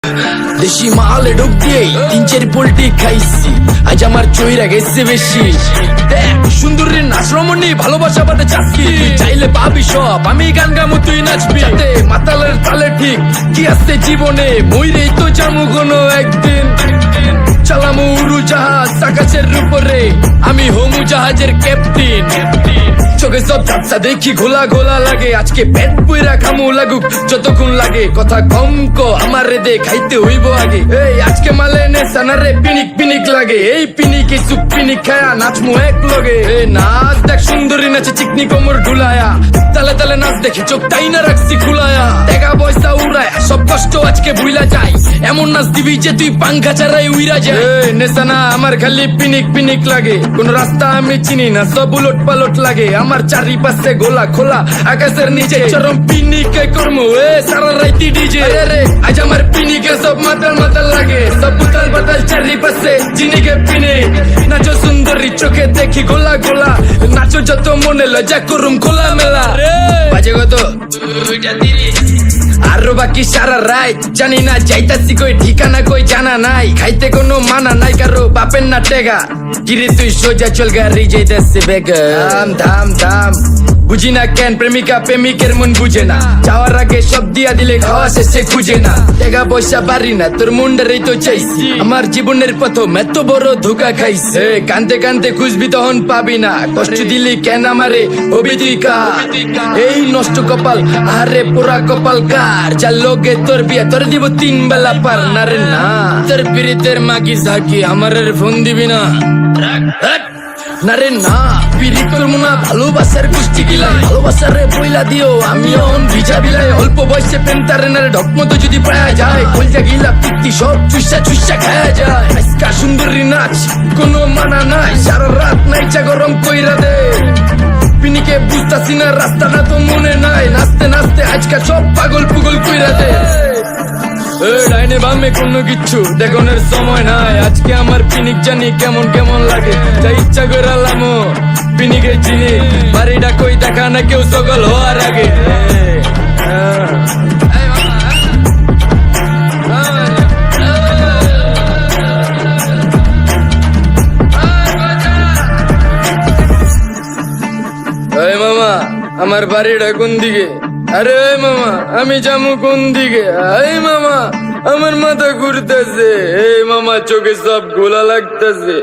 দেশি মালে ঢুক দিয়ে 3-4 পোল্টি খাইছি, আজ আমার চইরা গেছে বেশি। দেখ সুন্দরীর নাচ রমণী, ভালোবাসা বাদে চাকরি, তুই চাইলে পাবি সব, আমি গান গামু তুই নাচবি। মাতালের তালে ঠিক কি আছে জীবনে, মইরেই তো জামু কোনো একদিন। চালামু উড়ু জাহাজ আকাশের উপরে, আমি হমু জাহাজের ক্যাপ্টেন। চোখে সব ঝাপসা দেখি ঘোলা ঘোলা লাগে, আজকে পেট পুইরা খামু লাগুক যতক্ষণ লাগে। কথা কম কো আমারে দে খাইতে হইব আগে, এই আজকে মালে নে সানারে পিনিক পিনিক লাগে। এই পিনিকে চুপ পিনিক খায়া নাচমু এক লগে। এই নাচ দেখ সুন্দরী নাচে চিকনি কোমর ঢুলায়া, তালে তালে নাচ দেখে চোখ তাই না রাখছি খুলায়া। টাকা পয়সা উড়ায় সব কষ্ট আজকে ভুইলা যায়, এমন নাচ দিবি যে তুই পাঙ্খা ছাড়াই উইরা যায়। নেশানা আমার খালি পিনিক পিনিক লাগে, কোন রাস্তা আমি চিনি না, সব উলট পালট লাগে। আমার চারিপাশে গোলা খোলা আকাশের নিচে, চরম পিনিকে করমু সারা রাইতি ডিজে। আজ আমার পিনিকে সব মাতাল মাতাল লাগে, সব উতাল বাতাল চারিপাশে চিনিকে পিনিক। নাচো সুন্দরী চোখে দেখি গোলা গোলা, নাচো যত মনে লজ্জা করুম খোলা মেলা। বাজে কত আরো বাকি সারা রাত জানি না, যাইতাছি কই ঠিকানা কই জানা নাই। খাইতে কোনো মানা নাই কারো বাপের না টেগা, গিরে তুই সোজা চল গাড়ি যাইতাছে বেগা। ধাম ধাম ধাম বুঝি না কেন প্রেমিকা প্রেমিকের মন বুঝে না, যাওয়ার আগে সব দিয়া দিলে খাওয়া শেষে খুঁজে না। টাকা পয়সা পারি না তোর মুন্ডারেই তো চাইছি, আমার জীবনের প্রথম এত বড় ধোকা খাইছে। কানতে কানতে খুঁজবি তখন পাবি না, কষ্ট দিলি কেন আমারে হবি তুই কার। এই নষ্ট কপাল আরে পোড়া কপাল কার, যার লোকে তোর বিয়া তোর দিব 3 বেলা পার না রে না। তোর পিরিতের মাগি ঝাঁকি আমার ফোন দিবি না না রে না। পিরিত করবো না ভালোবাসার কুষ্টি গিলাই, ভালোবাসারে বইলা দিও আমি অন ভিজা বিলাই। অল্প বয়সে পেন্টারে নারে ঢকমতো যদি পায়া যায়, কলজা গিলা পিত্তি সব চুষা চুষা খায়া যায়। আজকা সুন্দরী নাচ কোনো মানা নাই, সারা রাত নাইচা গরম কইরা দে। পিনিকে বুঝতাছি না রাস্তাটা তো মনে নাই, নাচতে নাচতে আজকা সব পাগল পুগল কইরা দে। ডাইনে বামে কোনো কিচ্ছু দেখনের সময় নাই, আজকে আমার পিনিক জানি কেমন কেমন লাগে। যা ইচ্ছা করে লামো পিনিকে চিনি, বাড়িটা কই দেখা না কেউ সকল হওয়ার আগে। মামা আমার বাড়িটা কোন দিকে? আরে মামা আমি যাবো কোন দিকে? এই মামা আমার মাথা ঘুরতেছে, এই মামা চোখে সব গোলা লাগতেছে।